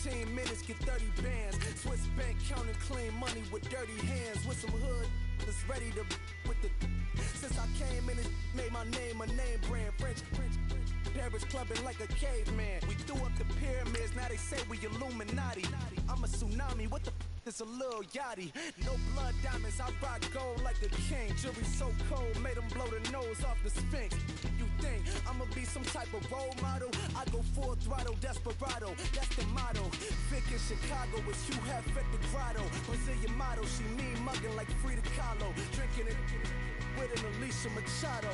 15 minutes, get 30 bands. Swiss bank counting clean money with dirty hands. With some hood that's ready to with the. Since I came in, it made my name a name brand. French. Paris clubbing like a caveman. We threw up the pyramids, now they say we Illuminati. I'm a tsunami, what the it's a little yachty. No blood diamonds, I rock gold like a king. Jury so cold, made them blow the nose off the Sphinx. You think I'ma be some type of role model? I go full throttle, desperado, that's the motto. Vic in Chicago is Hugh Hef at the grotto. Brazilian model, she mean mugging like Frida Kahlo. Drinking it with an Alicia Machado.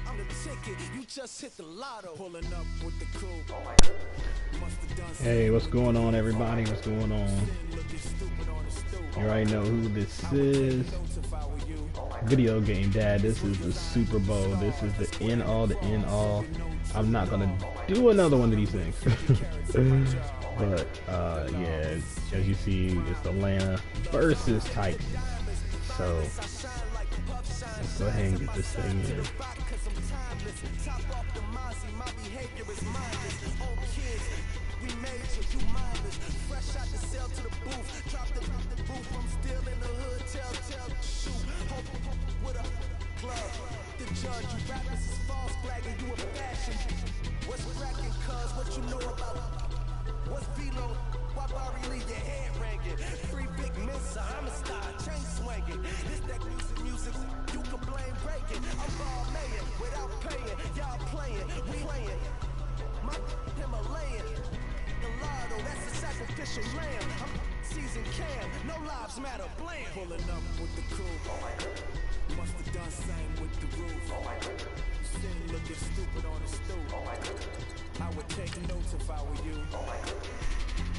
I'm the ticket, you just hit the lotto. Pulling up with the coupe. Hey, what's going on, everybody? What's going on? You already know who this is. Video game dad. This is the Super Bowl. This is the end all. I'm not gonna do another one of these things. But yeah, as you see, it's Atlanta versus Titans. So let's go ahead and get this thing in. We major, you mindless. Fresh out the cell to the booth. Drop the booth. I'm still in the hood. Tell, shoot. Hope with a club. The judge, you rappers is false flagging. You a fashion. What's cracking, cuz? What you know about? What's V-Lo? Why Barry leave your head ringing? Free big miss, I'm a star, chain swinging. This that music, you can blame breaking. I'm ball mayor without paying. Y'all playing, we playing. My Himalayan. The lotto, that's a sacrificial lamb. I'm season cam, no lives matter, blam. Pulling up with the coupe. Must have done same with the roof. Sitting looking stupid on the stoop. I would take notes if I were you.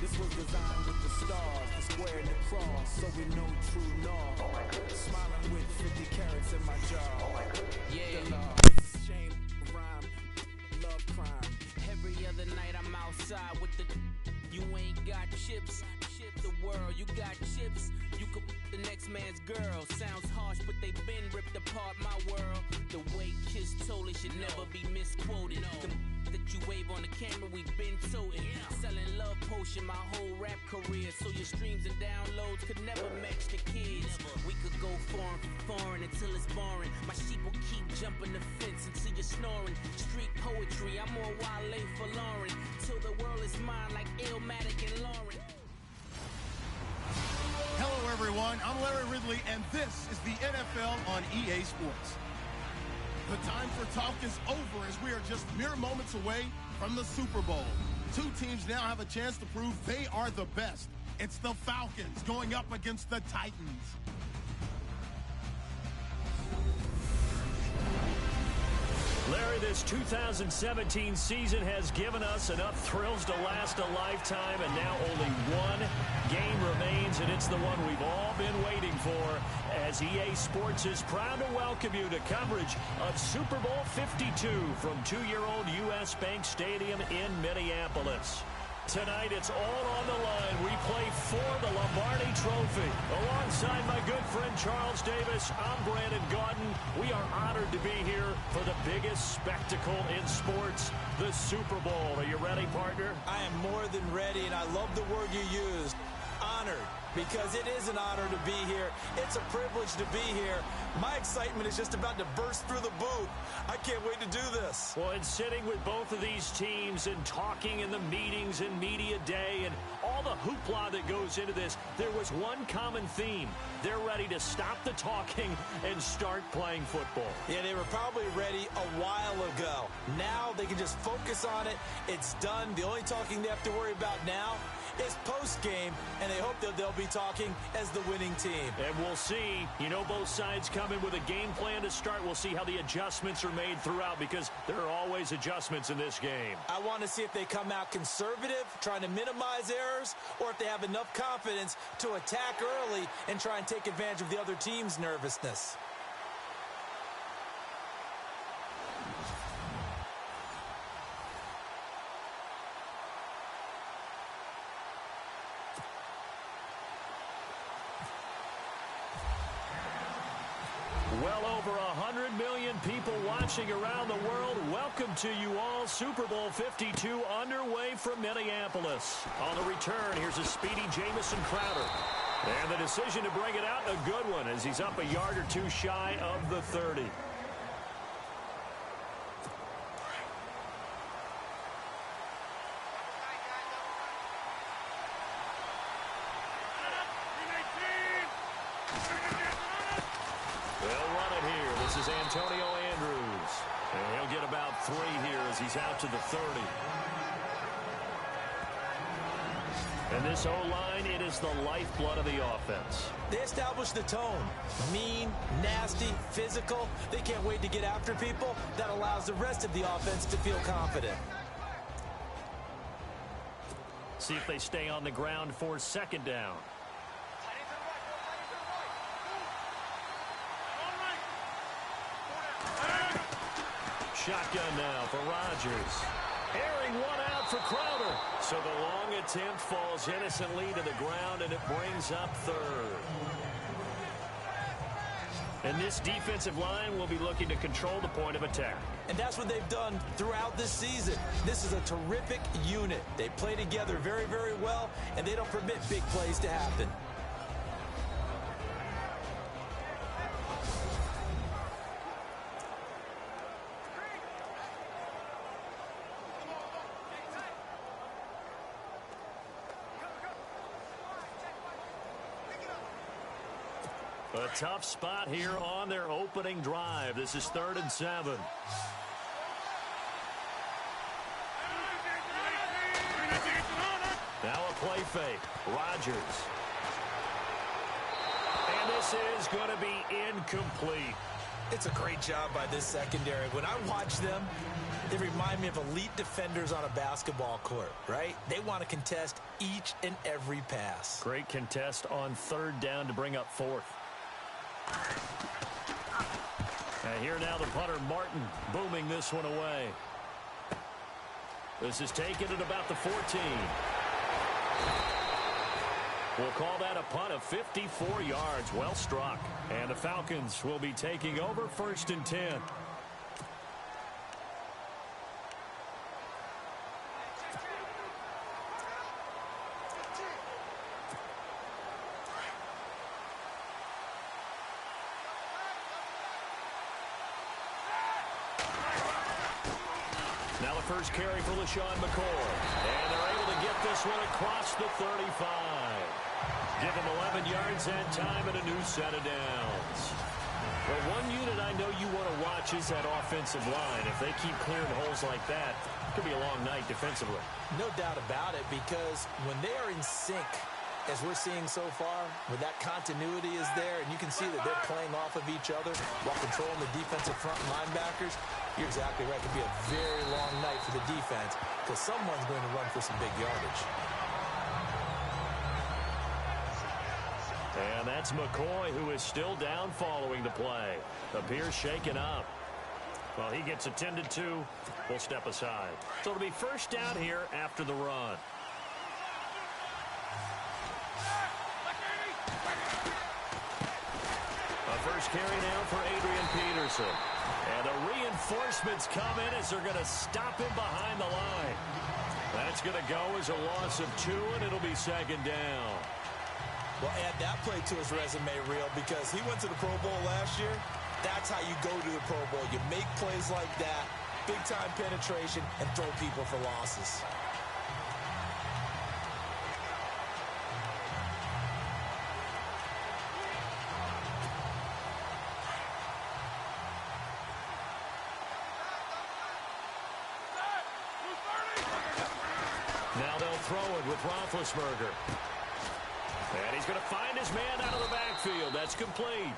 This was designed with the stars, the square and the cross, so we know true north. Smiling with 50 carats in my jaw. Yeah, it's a shame, rhyme, love crime. Every other night I'm outside with the. You ain't got chips. The world, you got chips. You could the next man's girl. Sounds harsh, but they been ripped apart. My world, the way Kiss told it should never be misquoted. That you wave on the camera, we been toting. Selling love potion my whole rap career, so your streams and downloads could never match the kids. We could go foreign until it's boring. My sheep will keep jumping the fence until you're snoring. Street poetry, I'm more Wale for Lauren. Till the world is mine like Illmatic and Lauren. Hello everyone, I'm Larry Ridley and this is the NFL on EA Sports. The time for talk is over as we are just mere moments away from the Super Bowl. Two teams now have a chance to prove they are the best. It's the Falcons going up against the Titans. Larry, this 2017 season has given us enough thrills to last a lifetime, and now only one game remains, and it's the one we've all been waiting for, as EA Sports is proud to welcome you to coverage of Super Bowl 52 from 2-year-old U.S. Bank Stadium in Minneapolis. Tonight, it's all on the line. We play for the Lombardi Trophy. Alongside my good friend Charles Davis, I'm Brandon Gaudin. We are honored to be here for the biggest spectacle in sports, the Super Bowl. Are you ready, partner? I am more than ready, and I love the word you used, honored, because it is an honor to be here. It's a privilege to be here. My excitement is just about to burst through the booth. I can't wait to do this. Well, and sitting with both of these teams and talking in the meetings and media day and all the hoopla that goes into this, there was one common theme. They're ready to stop the talking and start playing football. Yeah, they were probably ready a while ago. Now they can just focus on it. It's done. The only talking they have to worry about now is post-game, and they hope that they'll be talking as the winning team. And we'll see. You know, both sides come in with a game plan to start. We'll see how the adjustments are made throughout, because there are always adjustments in this game. I want to see if they come out conservative, trying to minimize errors, or if they have enough confidence to attack early and try and take advantage of the other team's nervousness. Well over 100 million people watching around the world. Welcome to you all. Super Bowl 52 underway from Minneapolis. On the return, here's a speedy Jamison Crowder. And the decision to bring it out, a good one, as he's up a yard or two shy of the 30. They'll run it here. This is Antonio Andrews. And he'll get about 3 here as he's out to the 30. And this O-line, it is the lifeblood of the offense. They established the tone. Mean, nasty, physical. They can't wait to get after people. That allows the rest of the offense to feel confident. See if they stay on the ground for second down. Shotgun now for Rodgers. Airing one out for Crowder. So the long attempt falls innocently to the ground, and it brings up third. And this defensive line will be looking to control the point of attack. And that's what they've done throughout this season. This is a terrific unit. They play together very, very well, and they don't permit big plays to happen. A tough spot here on their opening drive. This is 3rd and 7. Now a play fake. Rodgers. And this is going to be incomplete. It's a great job by this secondary. When I watch them, they remind me of elite defenders on a basketball court, right? They want to contest each and every pass. Great contest on 3rd down to bring up 4th. And here now the punter, Martin, booming this one away. This is taken at about the 14. We'll call that a punt of 54 yards. Well struck. And the Falcons will be taking over 1st and 10. Now the first carry for LaShawn McCoy. And they're able to get this one across the 35. Give them 11 yards that time and a new set of downs. Well, one unit I know you want to watch is that offensive line. If they keep clearing holes like that, it could be a long night defensively. No doubt about it, because when they are in sync, as we're seeing so far, where that continuity is there, and you can see that they're playing off of each other while controlling the defensive front linebackers, you're exactly right. It could be a very long night for the defense because someone's going to run for some big yardage. And that's McCoy, who is still down following the play. Appears shaken up. Well, he gets attended to. We'll step aside. So it'll be 1st down here after the run. A first carry now for Adrian Peterson. And the reinforcements come in as they're going to stop him behind the line. That's going to go as a loss of 2, and it'll be 2nd down. Well, add that play to his resume reel because he went to the Pro Bowl last year. That's how you go to the Pro Bowl. You make plays like that, big-time penetration, and throw people for losses. Now they'll throw it with Roethlisberger. And he's going to find his man out of the backfield. That's complete.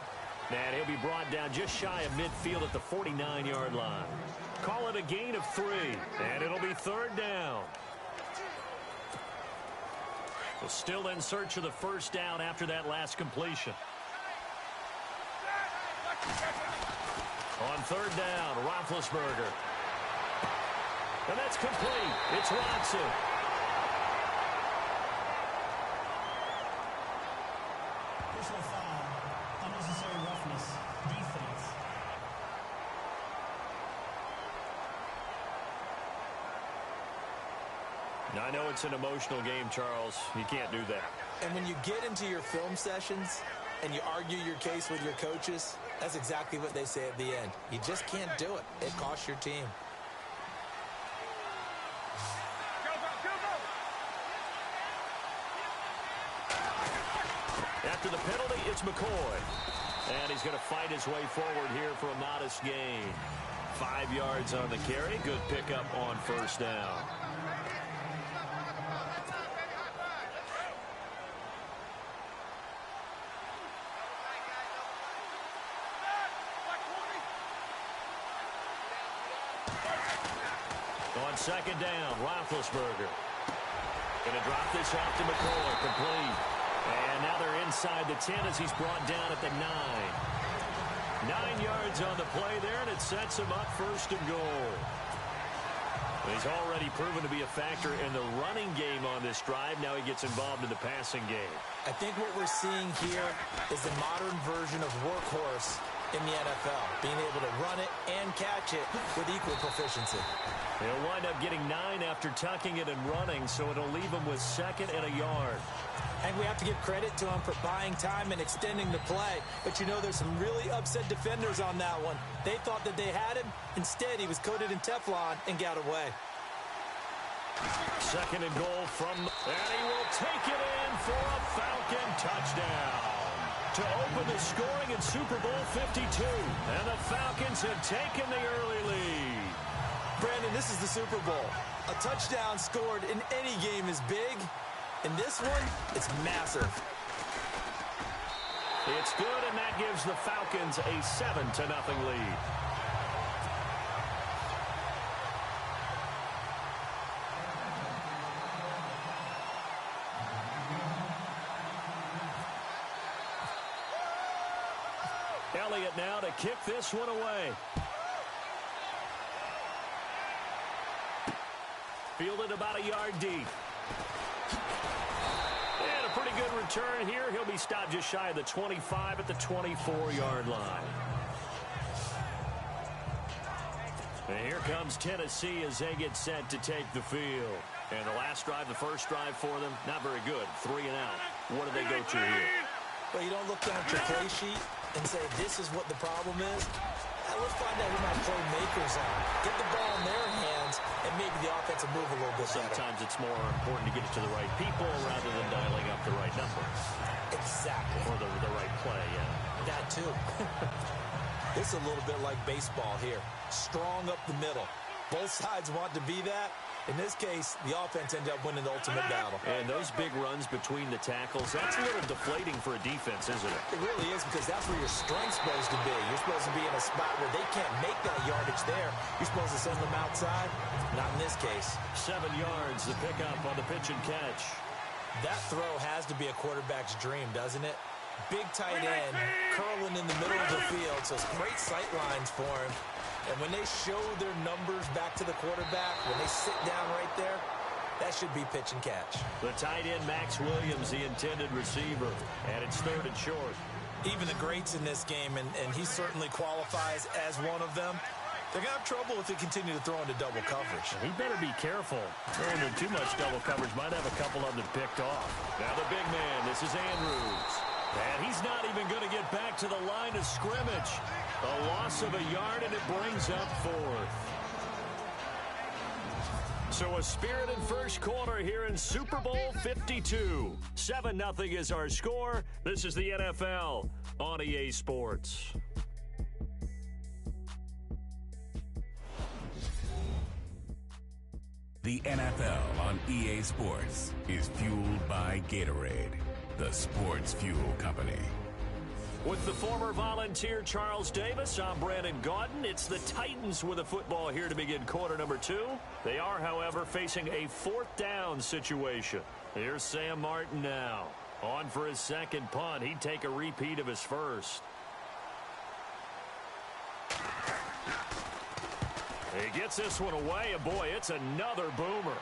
And he'll be brought down just shy of midfield at the 49-yard line. Call it a gain of 3. And it'll be 3rd down. Well, still in search of the 1st down after that last completion. On 3rd down, Roethlisberger. And that's complete. It's Watson. Personal foul, unnecessary roughness, defense. I know it's an emotional game, Charles. You can't do that. And when you get into your film sessions and you argue your case with your coaches, that's exactly what they say at the end. You just can't do it. It costs your team. After the penalty, it's McCoy. And he's going to fight his way forward here for a modest gain. 5 yards on the carry. Good pickup on first down. On second down, Roethlisberger. Going to drop this off to McCoy. Complete. And now they're inside the 10 as he's brought down at the 9. 9 yards on the play there, and it sets him up first and goal. He's already proven to be a factor in the running game on this drive. Now he gets involved in the passing game. I think what we're seeing here is the modern version of workhorse in the NFL, being able to run it and catch it with equal proficiency. He'll wind up getting 9 after tucking it and running, so it'll leave him with 2nd and a yard. And we have to give credit to him for buying time and extending the play. But, you know, there's some really upset defenders on that one. They thought that they had him. Instead, he was coated in Teflon and got away. 2nd and goal from, and he will take it in for a Falcon touchdown to open the scoring in Super Bowl 52. And the Falcons have taken the early lead. Brandon, this is the Super Bowl. A touchdown scored in any game is big. In this one, it's massive. It's good, and that gives the Falcons a 7-0 lead. Elliott now to kick this one away. Fielded about a yard deep. And a pretty good return here. He'll be stopped just shy of the 25 at the 24-yard line. And here comes Tennessee as they get set to take the field. And the last drive, the first drive for them, not very good. 3 and out. What do they go to here? Well, you don't look down at your play sheet and say, this is what the problem is. Let's find out who my playmakers are. Get the ball in their hands, and maybe the offense will move a little bit better. Sometimes it's more important to get it to the right people rather than dialing up the right number. Exactly. Or the right play, yeah. That too. This is a little bit like baseball here. Strong up the middle. Both sides want to be that. In this case, the offense ended up winning the ultimate battle. And those big runs between the tackles, that's a little deflating for a defense, isn't it? It really is, because that's where your strength's supposed to be. You're supposed to be in a spot where they can't make that yardage there. You're supposed to send them outside. Not in this case. 7 yards, the pickup on the pitch and catch. That throw has to be a quarterback's dream, doesn't it? Big tight end, curling in the middle of the field, so it's great sight lines for him. And when they show their numbers back to the quarterback, when they sit down right there, that should be pitch and catch. The tight end, Max Williams, the intended receiver, and it's 3rd and short. Even the greats in this game, and he certainly qualifies as one of them, they're going to have trouble if they continue to throw into double coverage. He better be careful. Throwing into too much double coverage might have a couple of them picked off. Now the big man, this is Andrews. And he's not even going to get back to the line of scrimmage. A loss of a yard, and it brings up 4th. So a spirited first quarter here in Super Bowl 52. 7-0 is our score. This is the NFL on EA Sports. The NFL on EA Sports is fueled by Gatorade, the sports fuel company. With the former Volunteer Charles Davis, I'm Brandon Gaudin. It's the Titans with a football here to begin quarter number 2. They are, however, facing a 4th down situation. Here's Sam Martin now. On for his second punt. He'd take a repeat of his first. He gets this one away, and boy, it's another boomer.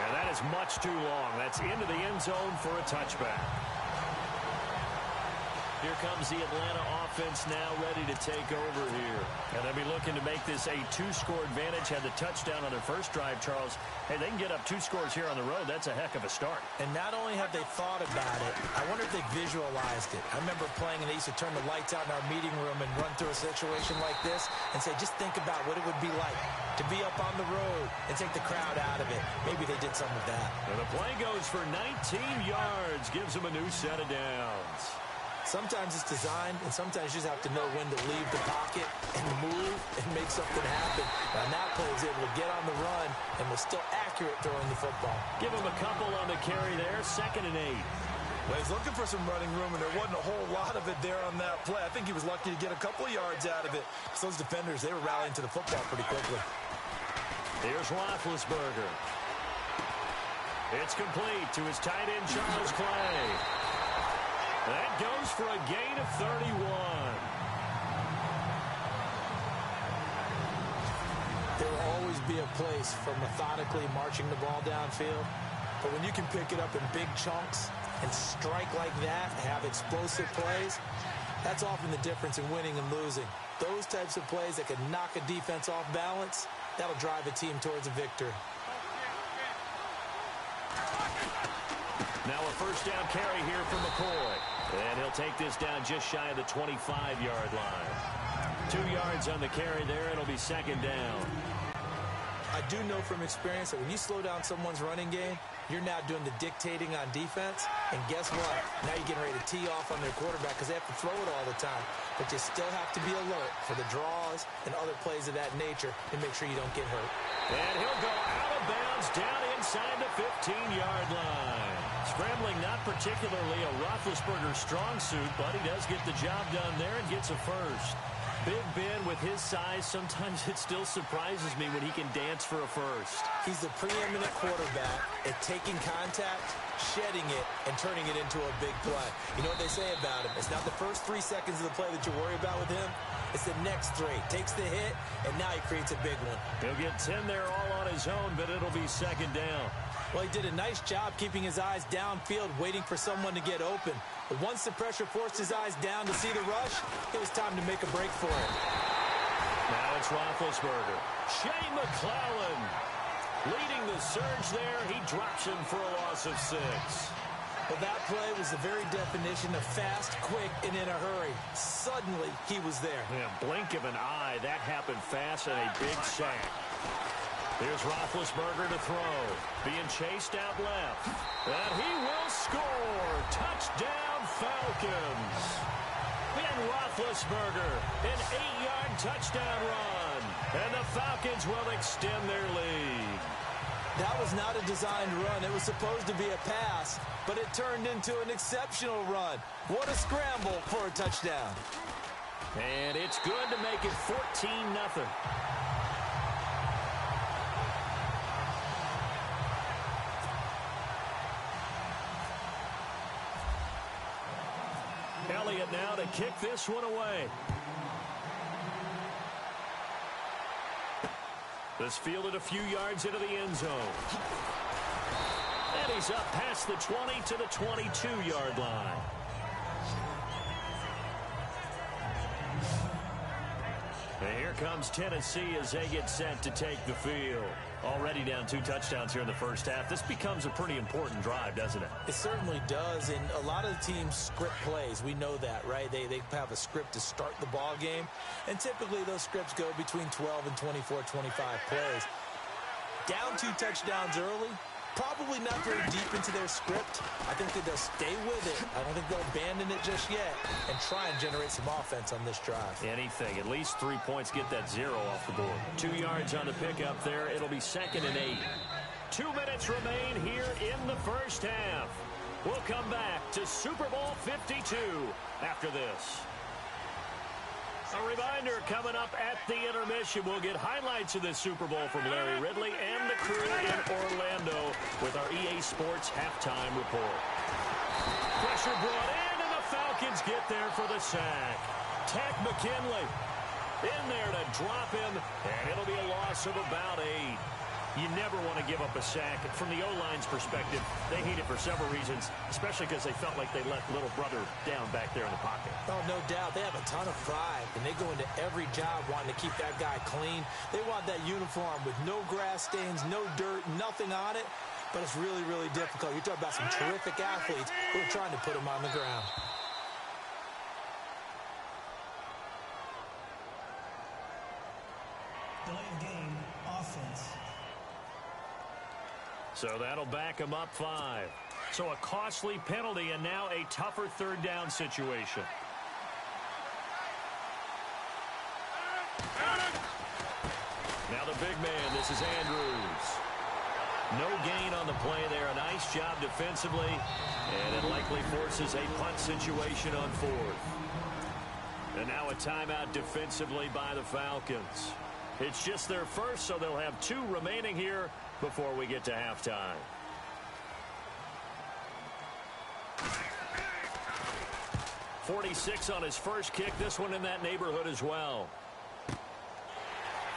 And that is much too long. That's into the end zone for a touchback. Here comes the Atlanta offense now ready to take over here. And they'll be looking to make this a 2-score advantage. Had the touchdown on their first drive, Charles. Hey, they can get up 2 scores here on the road. That's a heck of a start. And not only have they thought about it, I wonder if they visualized it. I remember playing and they used to turn the lights out in our meeting room and run through a situation like this and say, just think about what it would be like to be up on the road and take the crowd out of it. Maybe they did some of that. And the play goes for 19 yards. Gives them a new set of downs. Sometimes it's designed, and sometimes you just have to know when to leave the pocket and move and make something happen. Now, that play was able to get on the run and was still accurate throwing the football. Give him a couple on the carry there, 2nd and 8. Well, he's looking for some running room, and there wasn't a whole lot of it there on that play. I think he was lucky to get a couple of yards out of it. So those defenders, they were rallying to the football pretty quickly. Here's Roethlisberger. It's complete to his tight end, Charles Clay. That goes for a gain of 31. There will always be a place for methodically marching the ball downfield. But when you can pick it up in big chunks and strike like that, have explosive plays, that's often the difference in winning and losing. Those types of plays that can knock a defense off balance, that'll drive a team towards a victory. Now a first down carry here from McCoy. And he'll take this down just shy of the 25-yard line. 2 yards on the carry there. It'll be 2nd down. I do know from experience that when you slow down someone's running game, you're now doing the dictating on defense. And guess what? Now you're getting ready to tee off on their quarterback because they have to throw it all the time. But you still have to be alert for the draws and other plays of that nature to make sure you don't get hurt. And he'll go out of bounds down inside the 15-yard line. Scrambling not particularly a Roethlisberger strong suit, but he does get the job done there and gets a first. Big Ben, with his size, sometimes it still surprises me when he can dance for a first. He's the preeminent quarterback at taking contact, shedding it, and turning it into a big play. You know what they say about him? It's not the first 3 seconds of the play that you worry about with him. It's the next 3. Takes the hit, and now he creates a big one. He'll get 10 there all on his own, but it'll be 2nd down. Well, he did a nice job keeping his eyes downfield, waiting for someone to get open. But once the pressure forced his eyes down to see the rush, it was time to make a break for it. Now it's Roethlisberger. Shane McClellan leading the surge there. He drops him for a loss of 6. Well, that play was the very definition of fast, quick, and in a hurry. Suddenly, he was there. Yeah, blink of an eye. That happened fast and a big sack. Here's Roethlisberger to throw. Being chased out left. And he will score. Touchdown, Falcons. Ben Roethlisberger, an 8-yard touchdown run. And the Falcons will extend their lead. That was not a designed run. It was supposed to be a pass, but it turned into an exceptional run. What a scramble for a touchdown. And it's good to make it 14-0. Elliott now to kick this one away. This fielded a few yards into the end zone. And he's up past the 20 to the 22-yard line. And here comes Tennessee as they get set to take the field. Already down 2 touchdowns here in the first half. This becomes a pretty important drive, doesn't it? It certainly does, and a lot of the teams script plays. We know that, right? They have a script to start the ball game, and typically those scripts go between 12 and 24, 25 plays. Down 2 touchdowns early, probably not very deep into their script. I think that they'll stay with it. I don't think they'll abandon it just yet and try and generate some offense on this drive. Anything. At least 3 points. Get that 0 off the board. 2 yards on the pickup there. It'll be 2nd and 8. 2 minutes remain here in the first half. We'll come back to Super Bowl 52 after this. A reminder, coming up at the intermission, we'll get highlights of this Super Bowl from Larry Ridley and the crew in Orlando with our EA Sports halftime report. Pressure brought in, and the Falcons get there for the sack. Takk McKinley in there to drop him, and it'll be a loss of about 8. You never want to give up a sack. From the O-line's perspective, they hate it for several reasons, especially because they felt like they let little brother down back there in the pocket. Oh, no doubt. They have a ton of pride, and they go into every job wanting to keep that guy clean. They want that uniform with no grass stains, no dirt, nothing on it. But it's really, really difficult. You're talking about some terrific athletes who are trying to put him on the ground. Delay of game, offense. So that'll back him up 5. So a costly penalty and now a tougher third down situation. Now the big man, this is Andrews. No gain on the play there. A nice job defensively. And it likely forces a punt situation on 4th. And now a timeout defensively by the Falcons. It's just their first, so they'll have 2 remaining here before we get to halftime. .46 on his first kick. This one in that neighborhood as well.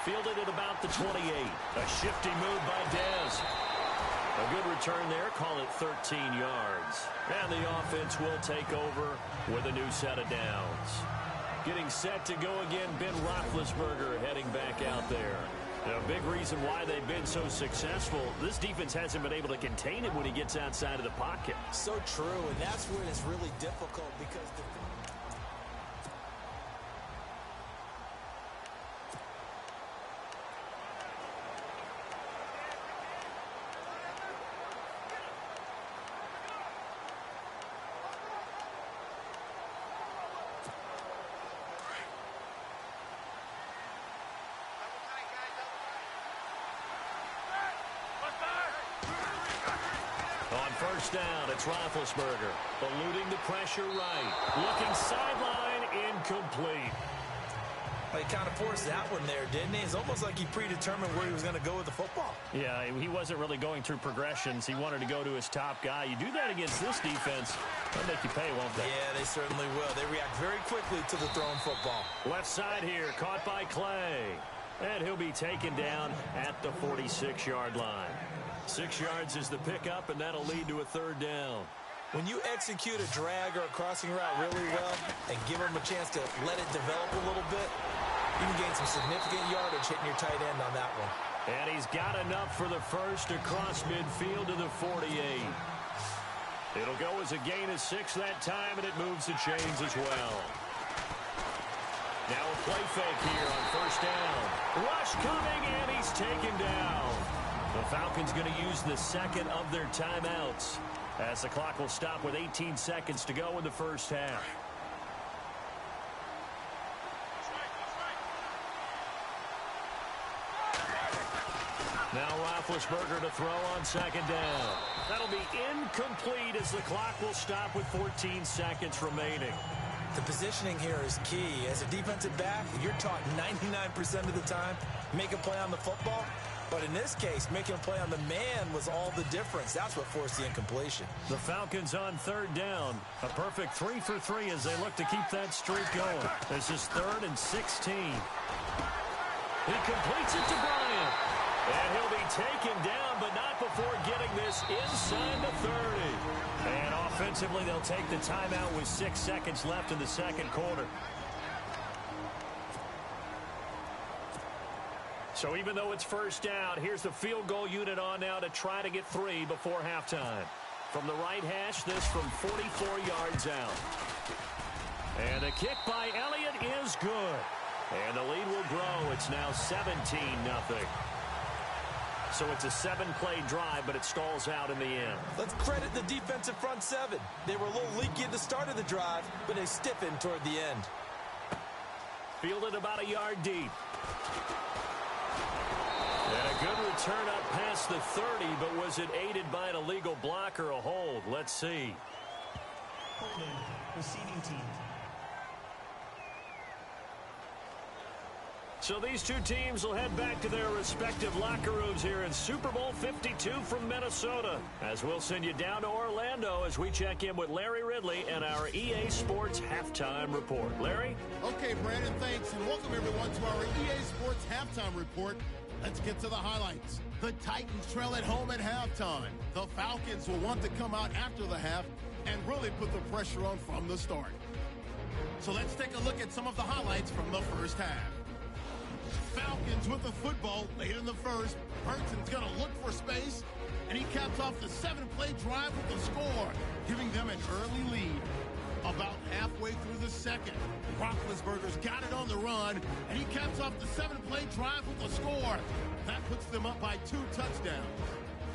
Fielded at about the 28. A shifty move by Dez. A good return there. Call it 13 yards. And the offense will take over with a new set of downs. Getting set to go again, Ben Roethlisberger heading back out there. And a big reason why they've been so successful, this defense hasn't been able to contain him when he gets outside of the pocket. So true, and that's when it's really difficult because first down, it's Roethlisberger. Eluding the pressure right. Looking sideline, incomplete. Well, he kind of forced that one there, didn't he? It's almost like he predetermined where he was going to go with the football. Yeah, he wasn't really going through progressions. He wanted to go to his top guy. You do that against this defense, they'll make you pay, won't they? Yeah, they certainly will. They react very quickly to the thrown football. Left side here, caught by Clay. And he'll be taken down at the 46-yard line. 6 yards is the pickup, and that'll lead to a third down. When you execute a drag or a crossing route really well and give them a chance to let it develop a little bit, you can gain some significant yardage hitting your tight end on that one. And he's got enough for the first across midfield to the 48. It'll go as a gain of 6 that time, and it moves the chains as well. Now a play fake here on first down. Rush coming, and he's taken down. The Falcons going to use the second of their timeouts as the clock will stop with 18 seconds to go in the first half. Now Roethlisberger to throw on second down. That'll be incomplete as the clock will stop with 14 seconds remaining. The positioning here is key. As a defensive back, you're taught 99% of the time, make a play on the football. But in this case, making a play on the man was all the difference. That's what forced the incompletion. The Falcons on third down. A perfect 3 for 3 as they look to keep that streak going. This is 3rd and 16. He completes it to Bryant. And he'll be taken down, but not before getting this inside the 30. And offensively, they'll take the timeout with 6 seconds left in the second quarter. So even though it's first down, here's the field goal unit on now to try to get 3 before halftime. From the right hash, this from 44 yards out. And a kick by Elliott is good. And the lead will grow. It's now 17-0. So it's a 7-play drive, but it stalls out in the end. Let's credit the defensive front 7. They were a little leaky at the start of the drive, but they stiffened toward the end. Fielded about a yard deep. And a good return up past the 30, but was it aided by an illegal block or a hold? Let's see. Holding, receiving team. So these two teams will head back to their respective locker rooms here in Super Bowl 52 from Minnesota. As we'll send you down to Orlando as we check in with Larry Ridley and our EA Sports Halftime Report. Larry? Okay, Brandon, thanks, and welcome everyone to our EA Sports Halftime Report. Let's get to the highlights. The Titans trail at home at halftime. The Falcons will want to come out after the half and really put the pressure on from the start. So let's take a look at some of the highlights from the first half. Falcons with the football late in the first. Burton's going to look for space, and he caps off the 7-play drive with the score, giving them an early lead. About halfway through the second, Roethlisberger's got it on the run, and he caps off the 7-play drive with the score. That puts them up by 2 touchdowns.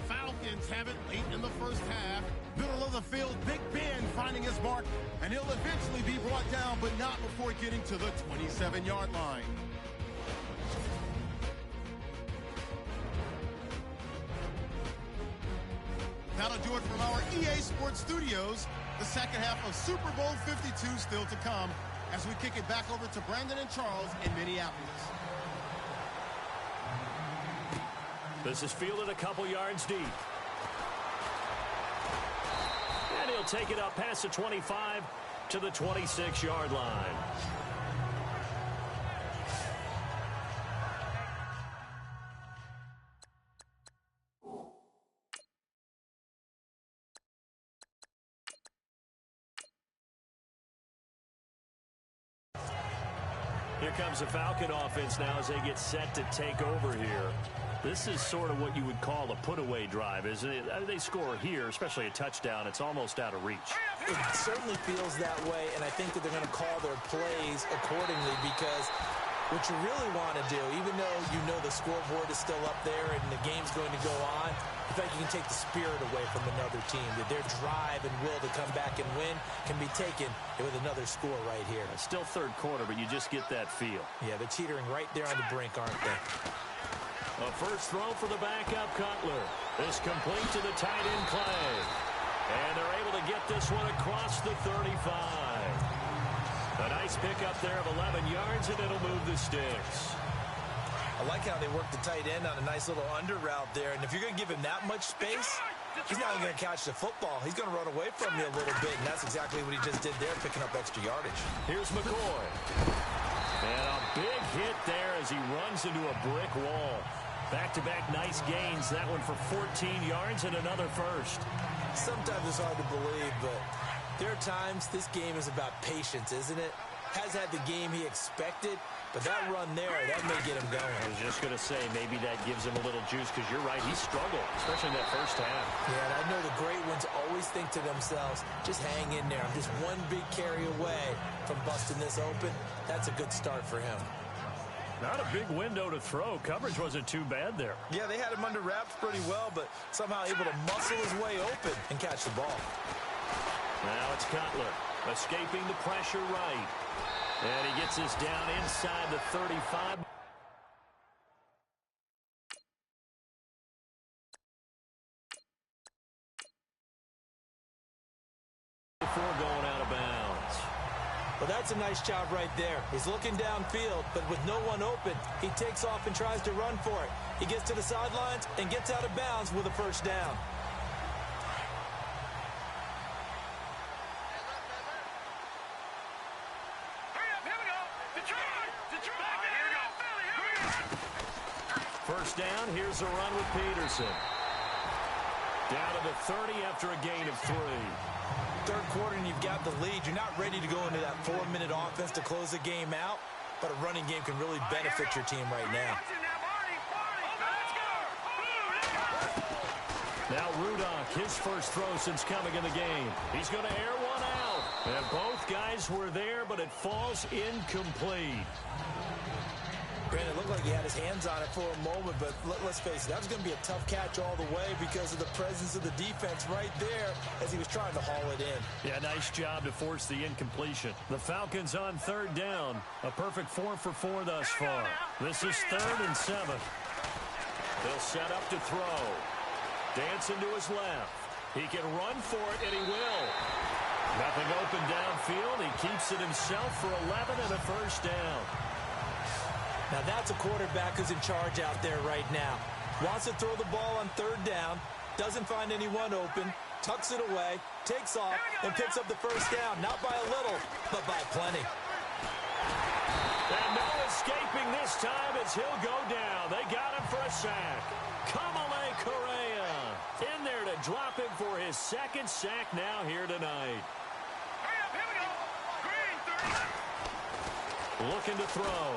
Falcons have it late in the first half. Middle of the field, Big Ben finding his mark, and he'll eventually be brought down, but not before getting to the 27-yard line. That'll do it from our EA Sports Studios. The second half of Super Bowl 52 still to come as we kick it back over to Brandon and Charles in Minneapolis. This is fielded a couple yards deep. And he'll take it up past the 25 to the 26-yard line. Here comes the Falcon offense now as they get set to take over here. This is sort of what you would call a put-away drive, isn't it? They score here, especially a touchdown. It's almost out of reach. It certainly feels that way, and I think that they're going to call their plays accordingly because what you really want to do, even though you know the scoreboard is still up there and the game's going to go on, in fact, you can take the spirit away from another team, that their drive and will to come back and win can be taken with another score right here. It's still third quarter, but you just get that feel. Yeah, they're teetering right there on the brink, aren't they? A first throw for the backup Cutler. This complete to the tight end Clay. And they're able to get this one across the 35. A nice pickup there of 11 yards, and it'll move the sticks. I like how they work the tight end on a nice little under route there. And if you're going to give him that much space, he's not going to catch the football. He's going to run away from you a little bit, and that's exactly what he just did there, picking up extra yardage. Here's McCoy. And a big hit there as he runs into a brick wall. Back-to-back nice gains. That one for 14 yards and another first. Sometimes it's hard to believe, but there are times this game is about patience, isn't it? Has had the game he expected, but that run there, that may get him going. I was just going to say, maybe that gives him a little juice, because you're right, he struggled, especially in that first half. Yeah, and I know the great ones always think to themselves, just hang in there. I'm just one big carry away from busting this open. That's a good start for him. Not a big window to throw. Coverage wasn't too bad there. Yeah, they had him under wraps pretty well, but somehow able to muscle his way open and catch the ball. Now it's Cutler, escaping the pressure right. And he gets this down inside the 35. Before going out of bounds. Well, that's a nice job right there. He's looking downfield, but with no one open, he takes off and tries to run for it. He gets to the sidelines and gets out of bounds with a first down. First down, here's a run with Peterson. Down to the 30 after a gain of 3. Third quarter and you've got the lead. You're not ready to go into that 4-minute offense to close the game out, but a running game can really benefit your team right now. Now Rudolph, his first throw since coming in the game. He's going to air one out. And both guys were there, but it falls incomplete. Brandon, it looked like he had his hands on it for a moment, but let's face it, that was going to be a tough catch all the way because of the presence of the defense right there as he was trying to haul it in. Yeah, nice job to force the incompletion. The Falcons on third down. A perfect 4 for 4 thus far. This is 3rd and 7. They'll set up to throw. Dancing to his left. He can run for it, and he will. Nothing open downfield. He keeps it himself for 11 and a first down. Now that's a quarterback who's in charge out there right now. Wants to throw the ball on third down, doesn't find anyone open, tucks it away, takes off, and picks up the first down. Not by a little, but by plenty. And no escaping this time as he'll go down. They got him for a sack. Kamale Correa in there to drop him for his second sack now here tonight. Looking to throw.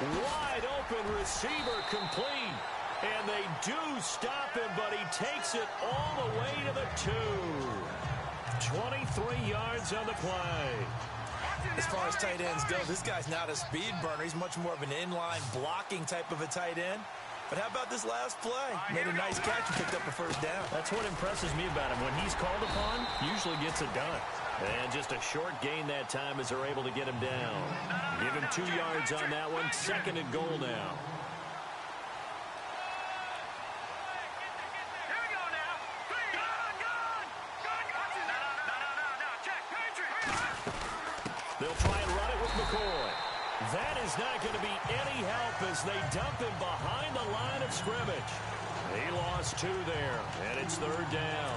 Wide open receiver complete. And they do stop him, but he takes it all the way to the 2. 23 yards on the play. As far as tight ends go, this guy's not a speed burner. He's much more of an inline blocking type of a tight end. But how about this last play? Made a nice catch and picked up a first down. That's what impresses me about him. When he's called upon, usually gets it done. And just a short gain that time as they're able to get him down. Give him 2 yards on that one. 2nd and goal now. They'll try and run it with McCoy. That is not going to be any help as they dump him behind the line of scrimmage. He lost 2 there, and it's 3rd down.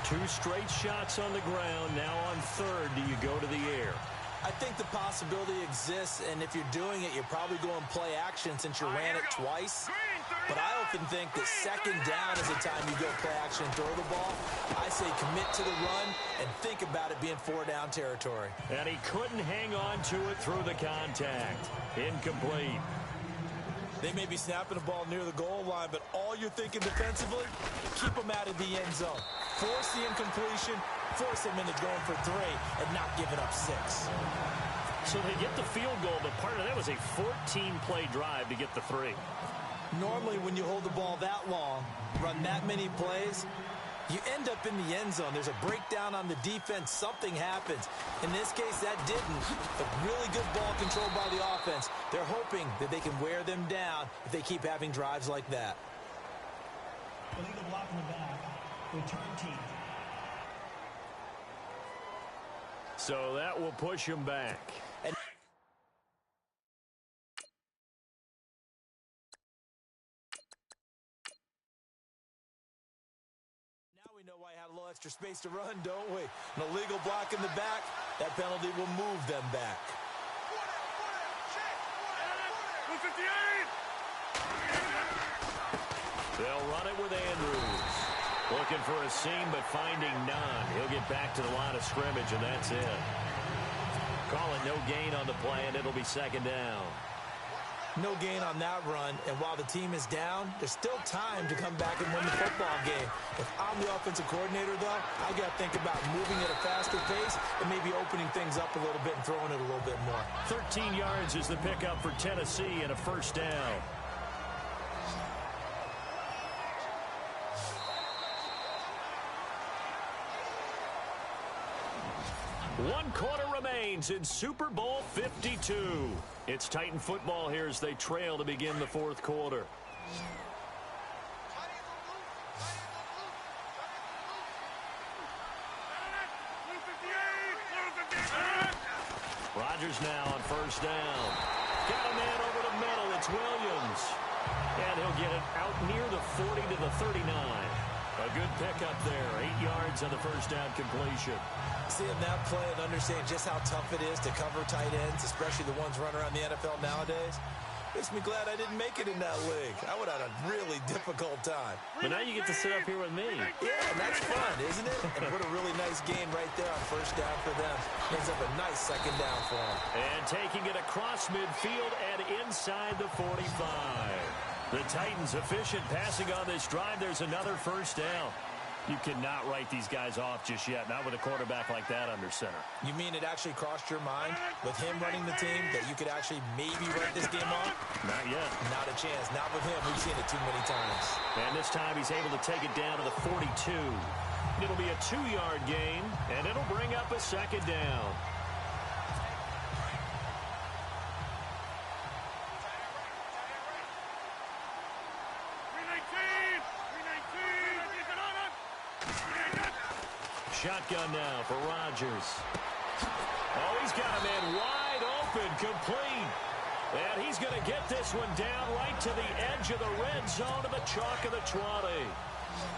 2 straight shots on the ground. Now on 3rd, do you go to the air? I think the possibility exists, and if you're doing it, you're probably going play action since you ran it twice. But I often think that 2nd down is the time you go play action and throw the ball. I say commit to the run and think about it being 4-down territory. And he couldn't hang on to it through the contact. Incomplete. They may be snapping the ball near the goal line, but all you're thinking defensively, keep them out of the end zone. Force the incompletion, force them into going for 3 and not giving up 6. So they get the field goal, but part of that was a 14-play drive to get the 3. Normally, when you hold the ball that long, run that many plays, you end up in the end zone. There's a breakdown on the defense. Something happens. In this case, that didn't. But really good ball control by the offense. They're hoping that they can wear them down if they keep having drives like that. Illegal block in the back. Return team. So that will push him back. And now we know why he had a little extra space to run, don't we? An illegal block in the back. That penalty will move them back. They'll run it with Andrews. Looking for a seam, but finding none. He'll get back to the line of scrimmage, and that's it. Call it no gain on the play, and it'll be 2nd down. No gain on that run, and while the team is down, there's still time to come back and win the football game. If I'm the offensive coordinator, though, I got to think about moving at a faster pace and maybe opening things up a little bit and throwing it a little bit more. 13 yards is the pickup for Tennessee and a 1st down. One quarter remains in Super Bowl 52. It's Titan football here as they trail to begin the 4th quarter. Rodgers now on 1st down. Got a man over the middle. It's Williams. And he'll get it out near the 40 to the 39. A good pickup there. 8 yards on the 1st down completion. Seeing that play and understand just how tough it is to cover tight ends, especially the ones running around the NFL nowadays, makes me glad I didn't make it in that league. I would have had a really difficult time. But now you get to sit up here with me. Yeah, and that's fun, isn't it? And put a really nice gain right there on 1st down for them. Ends up a nice 2nd down for them. And taking it across midfield and inside the 45. The Titans efficient passing on this drive. There's another 1st down. You cannot write these guys off just yet, not with a quarterback like that under center. You mean it actually crossed your mind with him running the team that you could actually maybe write this game off? Not yet. Not a chance. Not with him. We've seen it too many times. And this time he's able to take it down to the 42. It'll be a 2-yard gain, and it'll bring up a 2nd down. Shotgun now for Rodgers. Oh, he's got a man wide open, complete. And he's going to get this one down right to the edge of the red zone of the chalk of the 20.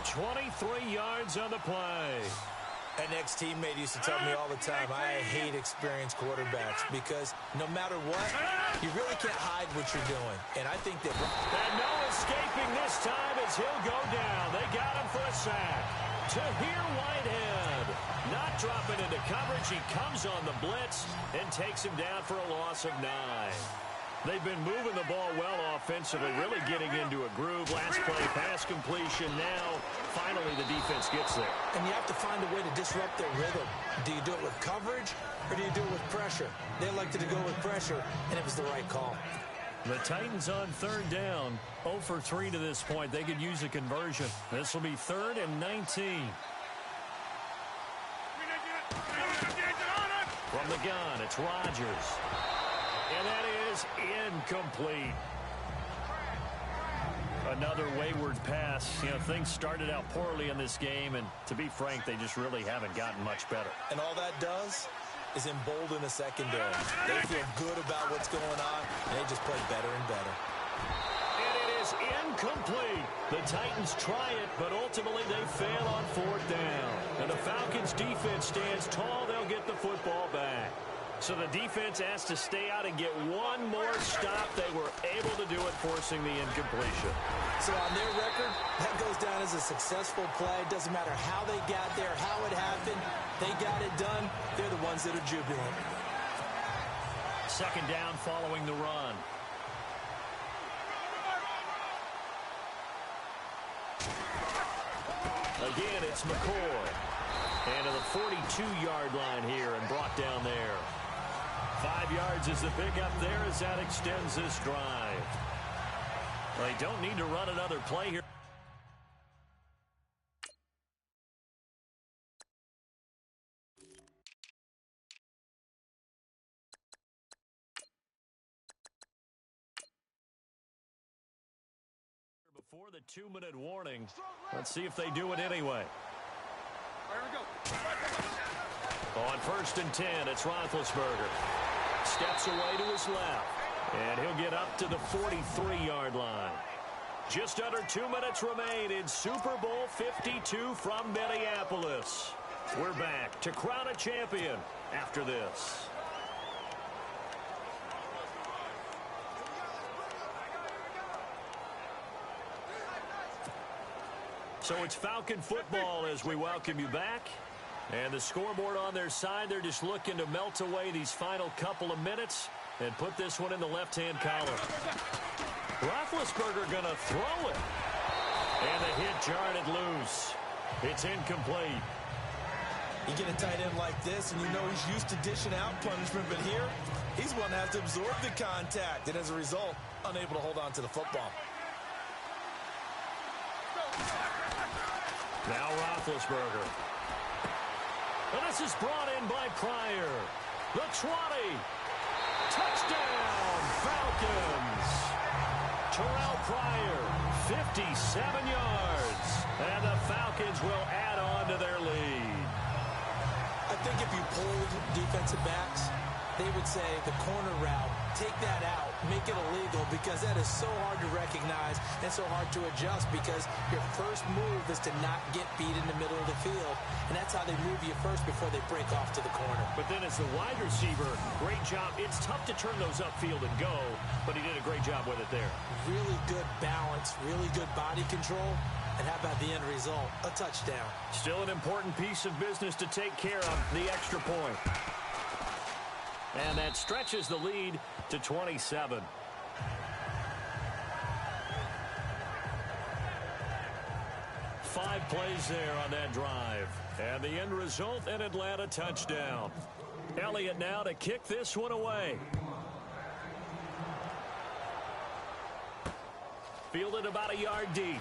23 yards on the play. An ex-teammate used to tell me all the time, I hate experienced quarterbacks because no matter what, you really can't hide what you're doing. And I think that... And no escaping this time as he'll go down. They got him for a sack. Tahir Whitehead not dropping into coverage. He comes on the blitz and takes him down for a loss of 9. They've been moving the ball well offensively, really getting into a groove. Last play, pass completion. Now, finally, the defense gets there. And you have to find a way to disrupt their rhythm. Do you do it with coverage or do you do it with pressure? They elected to go with pressure, and it was the right call. The Titans on 3rd down, 0 for 3 to this point. They could use a conversion. This will be 3rd and 19. From the gun, it's Rodgers. And that is incomplete. Another wayward pass. You know, things started out poorly in this game, and to be frank, they just really haven't gotten much better. And all that does is embolden the secondary. They feel good about what's going on, and they just play better and better. And it is incomplete. The Titans try it, but ultimately they fail on 4th down. And the Falcons' defense stands tall. They'll get the football back. So the defense has to stay out and get one more stop. They were able to do it, forcing the incompletion. So on their record, that goes down as a successful play. Doesn't matter how they got there, how it happened. They got it done. They're the ones that are jubilant. 2nd down following the run. Again, it's McCoy. And to the 42-yard line here and brought down there. 5 yards is the pickup there as that extends this drive. They don't need to run another play here. Before the 2-minute warning, let's see if they do it anyway. On 1st and 10, it's Roethlisberger. Steps away to his left, and he'll get up to the 43-yard line. Just under 2 minutes remain in Super Bowl 52 from Minneapolis. We're back to crown a champion after this. So it's Falcon football as we welcome you back. And the scoreboard on their side, they're just looking to melt away these final couple of minutes and put this one in the left-hand column. Roethlisberger going to throw it. And the hit jarred it loose. It's incomplete. You get a tight end like this, and you know he's used to dishing out punishment, but here, he's one that has to absorb the contact, and as a result, unable to hold on to the football. Now Roethlisberger. And this is brought in by Pryor. The 20. Touchdown, Falcons. Terrell Pryor, 57 yards. And the Falcons will add on to their lead. I think if you polled defensive backs, they would say the corner route, take that out, make it illegal, because that is so hard to recognize and so hard to adjust, because your first move is to not get beat in the middle of the field, and that's how they move you first before they break off to the corner. But then as the wide receiver, great job. It's tough to turn those upfield and go, but he did a great job with it there. Really good balance, really good body control, and how about the end result? A touchdown. Still an important piece of business to take care of, the extra point. And that stretches the lead to 27. Five plays there on that drive. And the end result, an Atlanta touchdown. Elliott now to kick this one away. Fielded about a yard deep.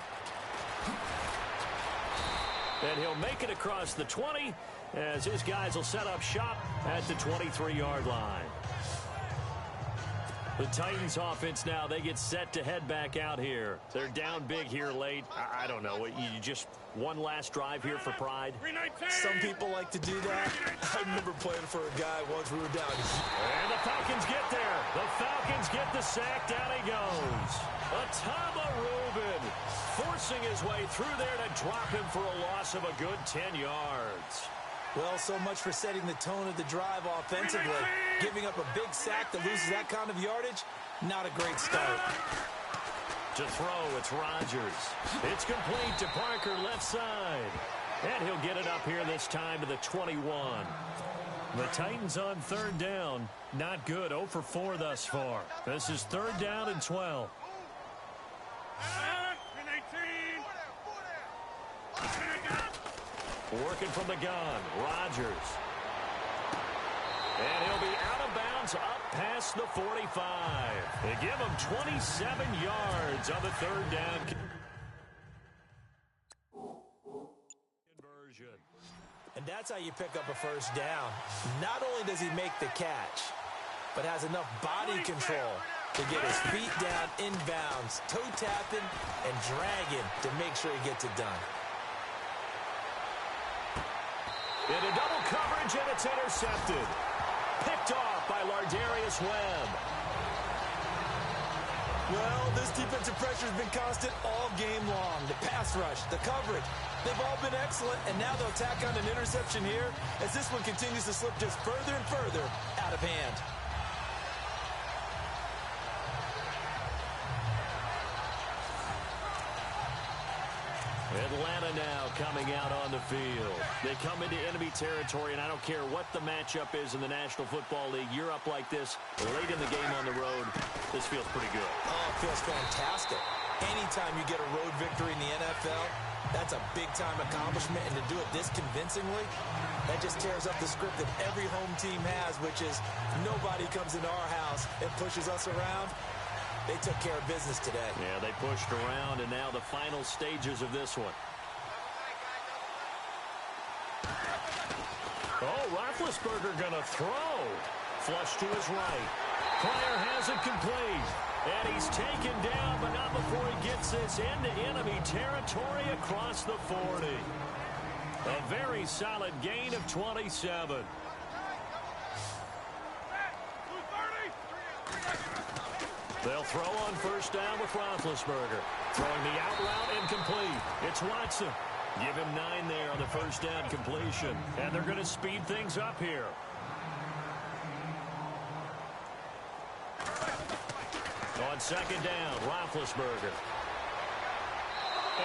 And he'll make it across the 20 as his guys will set up shop at the 23-yard line. The Titans offense now, they get set to head back out here. They're down big here late. I don't know. You just one last drive here for pride? Some people like to do that. I remember playing for a guy once we were down. And the Falcons get there. The Falcons get the sack. Down he goes. Atama Rubin forcing his way through there to drop him for a loss of a good 10 yards. Well, so much for setting the tone of the drive offensively. Giving up a big sack that loses that kind of yardage, not a great start. To throw, it's Rodgers. It's complete to Parker, left side. And he'll get it up here this time to the 21. The Titans on third down. Not good. 0 for 4 thus far. This is third down and 12. Working from the gun, Rodgers. And he'll be out of bounds up past the 45. They give him 27 yards on the third down conversion. And that's how you pick up a first down. Not only does he make the catch, but has enough body control to get his feet down inbounds, toe tapping and dragging to make sure he gets it done. Into double coverage, and it's intercepted. Picked off by Lardarius Webb. Well, this defensive pressure has been constant all game long. The pass rush, the coverage, they've all been excellent, and now they'll tack on an interception here as this one continues to slip just further and further out of hand. Atlanta now coming out on the field. They come into enemy territory, and I don't care what the matchup is in the National Football League. You're up like this late in the game on the road. This feels pretty good. Oh, it feels fantastic. Anytime you get a road victory in the NFL, that's a big-time accomplishment, and to do it this convincingly, that just tears up the script that every home team has, which is nobody comes into our house and pushes us around. They took care of business today. Yeah, they pushed around, and now the final stages of this one. Oh, Roethlisberger going to throw. Flush to his right. Pryor has it complete. And he's taken down, but not before he gets this into enemy territory across the 40. A very solid gain of 27. They'll throw on first down with Roethlisberger. Throwing the out route incomplete. It's Watson. Give him 9 there on the first down completion. And they're going to speed things up here. On second down, Roethlisberger.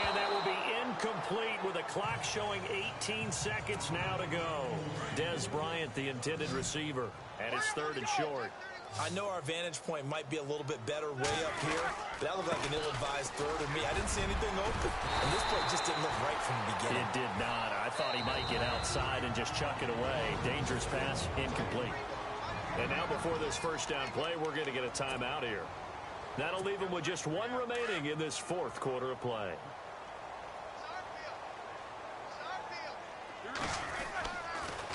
And that will be incomplete with a clock showing 18 seconds now to go. Dez Bryant, the intended receiver, and it's third and short. I know our vantage point might be a little bit better way up here, but that looked like an ill-advised throw to me. I didn't see anything open, and this play just didn't look right from the beginning. It did not. I thought he might get outside and just chuck it away. Dangerous pass, incomplete. And now before this first down play, we're going to get a timeout here. That'll leave him with just 1 remaining in this fourth quarter of play.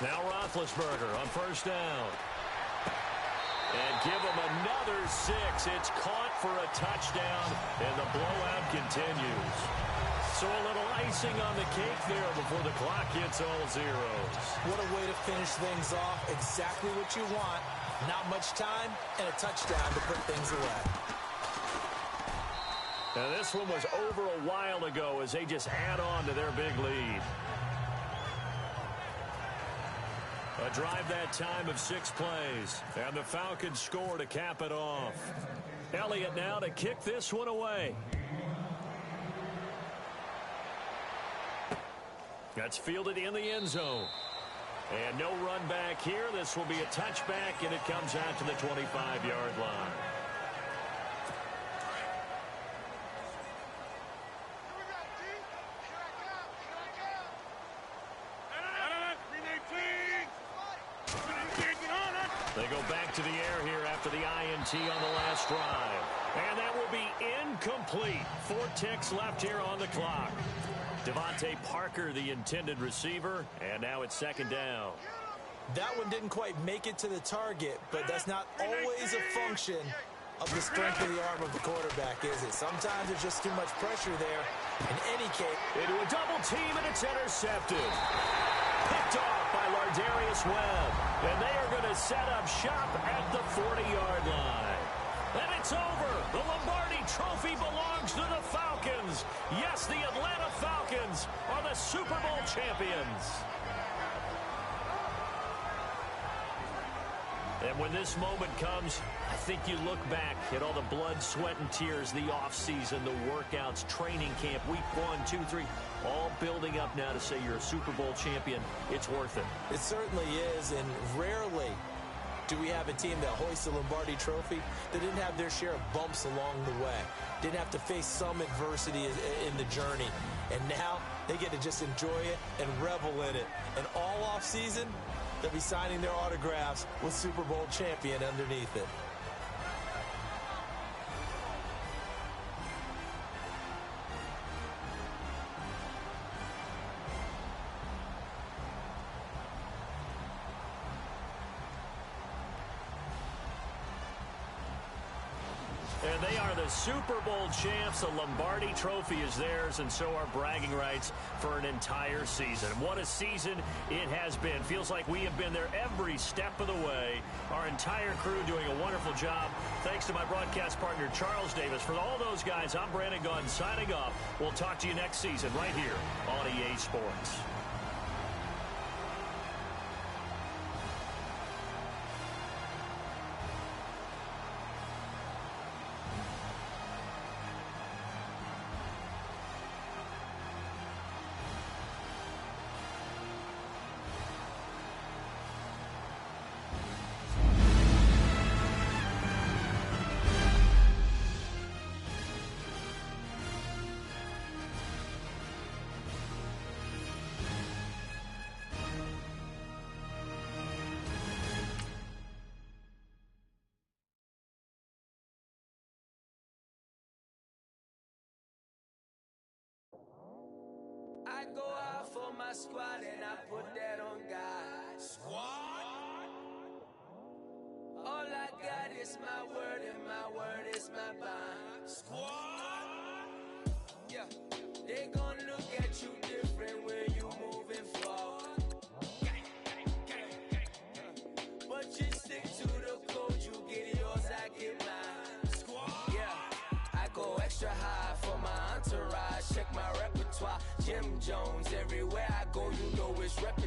Now Roethlisberger on first down. And give him another 6. It's caught for a touchdown, and the blowout continues. So a little icing on the cake there before the clock hits all zeros. What a way to finish things off. Exactly what you want. Not much time, and a touchdown to put things away. Now this one was over a while ago as they just add on to their big lead. A drive that time of 6 plays, and the Falcons score to cap it off. Elliott now to kick this one away. That's fielded in the end zone. And no run back here. This will be a touchback, and it comes out to the 25-yard line. They go back to the air here after the INT on the last drive. And that will be incomplete. 4 ticks left here on the clock. Devontae Parker, the intended receiver, and now it's second down. That one didn't quite make it to the target, but that's not always a function of the strength of the arm of the quarterback, is it? Sometimes there's just too much pressure there. In any case, into a double team, and it's intercepted. Picked off by Lardarius Webb. And they are going to set up shop at the 40-yard line. And it's over. The Lombardi Trophy belongs to the Falcons. Yes, the Atlanta Falcons are the Super Bowl champions. And when this moment comes, I think you look back at all the blood, sweat, and tears, the offseason, the workouts, training camp, week 1, 2, 3, all building up now to say you're a Super Bowl champion. It's worth it. It certainly is, and rarely do we have a team that hoists the Lombardi Trophy that didn't have their share of bumps along the way, didn't have to face some adversity in the journey. And now they get to just enjoy it and revel in it. And all off season, they'll be signing their autographs with Super Bowl champion underneath it. And they are the Super Bowl champs. The Lombardi Trophy is theirs, and so are bragging rights for an entire season. What a season it has been. Feels like we have been there every step of the way. Our entire crew doing a wonderful job. Thanks to my broadcast partner, Charles Davis. For all those guys, I'm Brandon Gaudin signing off. We'll talk to you next season right here on EA Sports. I go out for my squad and I put that on God. Squad? All I got is my word and my word is my bond. Squad? Yeah, they gon' look at you different when you moving forward. But you stick to the code, you get yours, I get mine. Squad? Yeah, I go extra high for my entourage. Check my repertoire. Jim Jones, everywhere I go, you know it's rep.